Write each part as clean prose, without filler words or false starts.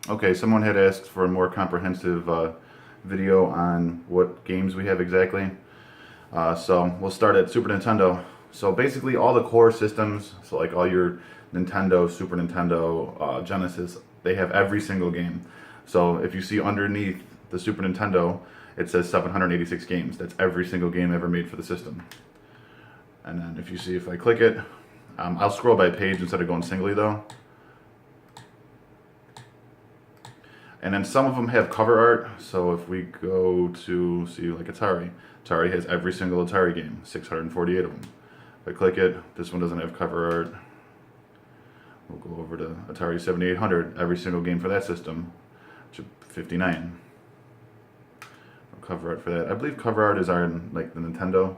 Okay, someone had asked for a more comprehensive video on what games we have exactly. So we'll start at Super Nintendo. So basically all the core systems, so like all your Nintendo, Super Nintendo, Genesis, they have every single game. So if you see underneath the Super Nintendo, it says 786 games. That's every single game ever made for the system. And then if you see, if I click it, I'll scroll by page instead of going singly though. And then some of them have cover art. So if we go to see like Atari, Atari has every single Atari game, 648 of them. If I click it, this one doesn't have cover art. We'll go over to Atari 7800, every single game for that system, 59. Cover art for that. I believe cover art is on like the Nintendo.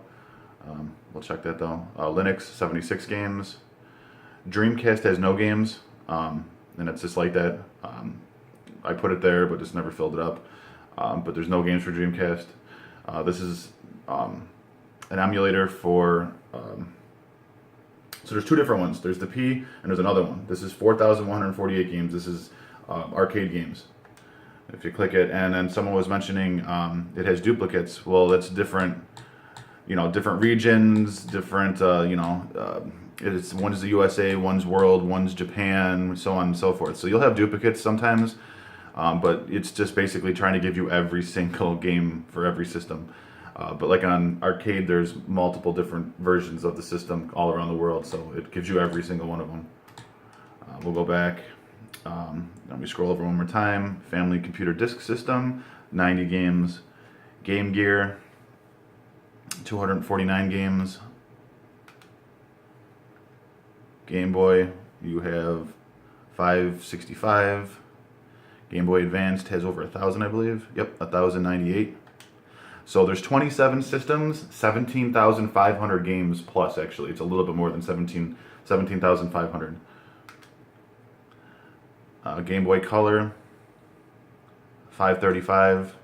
We'll check that though. Linux, 76 games. Dreamcast has no games, and it's just like that. I put it there, but just never filled it up. But there's no games for Dreamcast. This is an emulator for. So there's two different ones. There's the P and there's another one. This is 4,148 games. This is arcade games. If you click it, and then someone was mentioning it has duplicates. Well, that's different. Different regions, different. It's one's the USA, one's World, one's Japan, so on and so forth. So you'll have duplicates sometimes. But it's just basically trying to give you every single game for every system. But like on arcade, there's multiple different versions of the system all around the world, so it gives you every single one of them. We'll go back. Let me scroll over one more time. Family Computer Disk System, 90 games. Game Gear, 249 games. Game Boy, you have 565. Game Boy Advanced has over 1,000, I believe. Yep, 1,098. So there's 27 systems, 17,500 games plus, actually. It's a little bit more than 17,500. Game Boy Color, 535.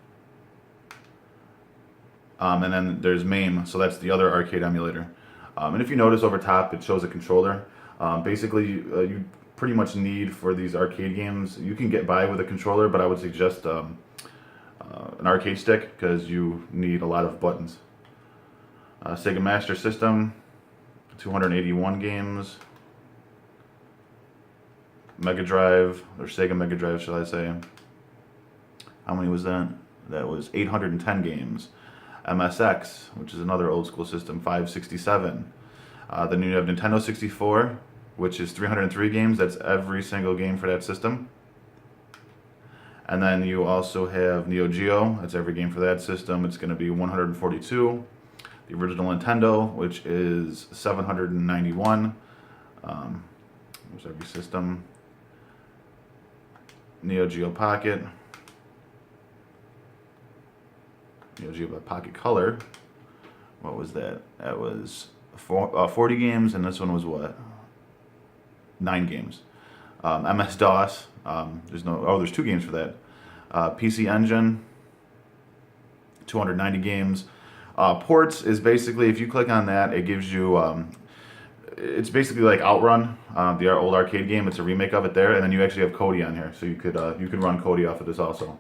And then there's MAME, so that's the other arcade emulator. And if you notice over top, it shows a controller. Basically, you pretty much need for these arcade games. You can get by with a controller, but I would suggest an arcade stick because you need a lot of buttons. Sega Master System, 281 games. Mega Drive, or Sega Mega Drive, shall I say. How many was that? That was 810 games. MSX, which is another old school system, 567. Then you have Nintendo 64, which is 303 games. That's every single game for that system. And then you also have Neo Geo. That's every game for that system. It's going to be 142. The original Nintendo, which is 791. There's every system. Neo Geo Pocket. Neo Geo Pocket Color. What was that? That was 40 games, and this one was what? 9 games. MS-DOS. There's 2 games for that. PC Engine. 290 games. Ports is basically, if you click on that, it gives you. It's basically like Outrun, the old arcade game. It's a remake of it there, and then you actually have Cody on here, so you could run Cody off of this also.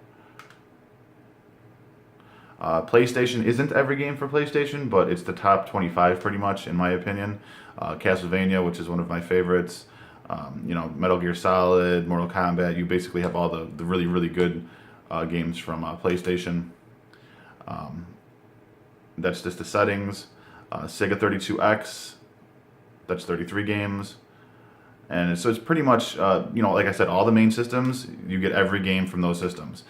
PlayStation isn't every game for PlayStation, but it's the top 25 pretty much, in my opinion. Castlevania, which is one of my favorites. Metal Gear Solid, Mortal Kombat. You basically have all the really, really good games from PlayStation. That's just the settings. Sega 32X, that's 33 games. And so it's pretty much, like I said, all the main systems, you get every game from those systems.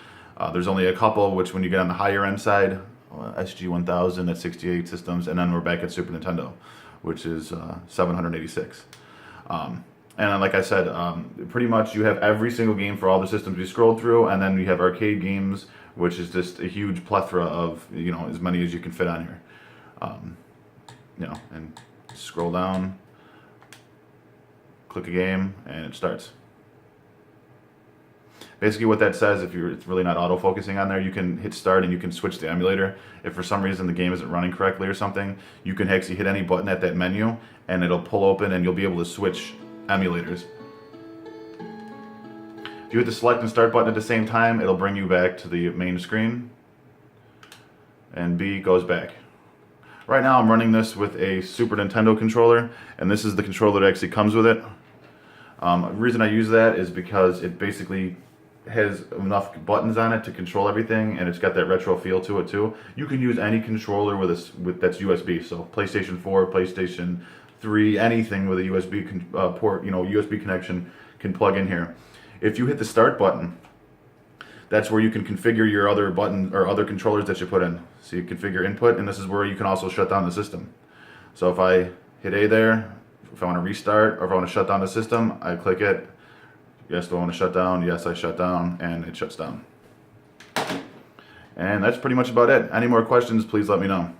There's only a couple, which when you get on the higher end side, SG-1000, that's 68 systems, and then we're back at Super Nintendo, which is 786. And then, like I said, pretty much you have every single game for all the systems we scrolled through, and then you have arcade games, which is just a huge plethora of, as many as you can fit on here. And scroll down, click a game, and it starts. Basically what that says, if it's really not auto-focusing on there, you can hit start and you can switch the emulator. If for some reason the game isn't running correctly or something, you can actually hit any button at that menu and it'll pull open and you'll be able to switch emulators. If you hit the select and start button at the same time, it'll bring you back to the main screen. And B goes back. Right now I'm running this with a Super Nintendo controller, and this is the controller that actually comes with it. The reason I use that is because it basically has enough buttons on it to control everything, and it's got that retro feel to it too. You can use any controller with that's USB, so PlayStation 4, PlayStation 3, anything with a USB port, USB connection can plug in here. If you hit the start button, that's where you can configure your other button or other controllers that you put in. So you configure input, and this is where you can also shut down the system. So if I hit A there, if I want to restart or if I want to shut down the system, I click it. Yes, do I want to shut down? Yes, I shut down, and it shuts down. And that's pretty much about it. Any more questions, please let me know.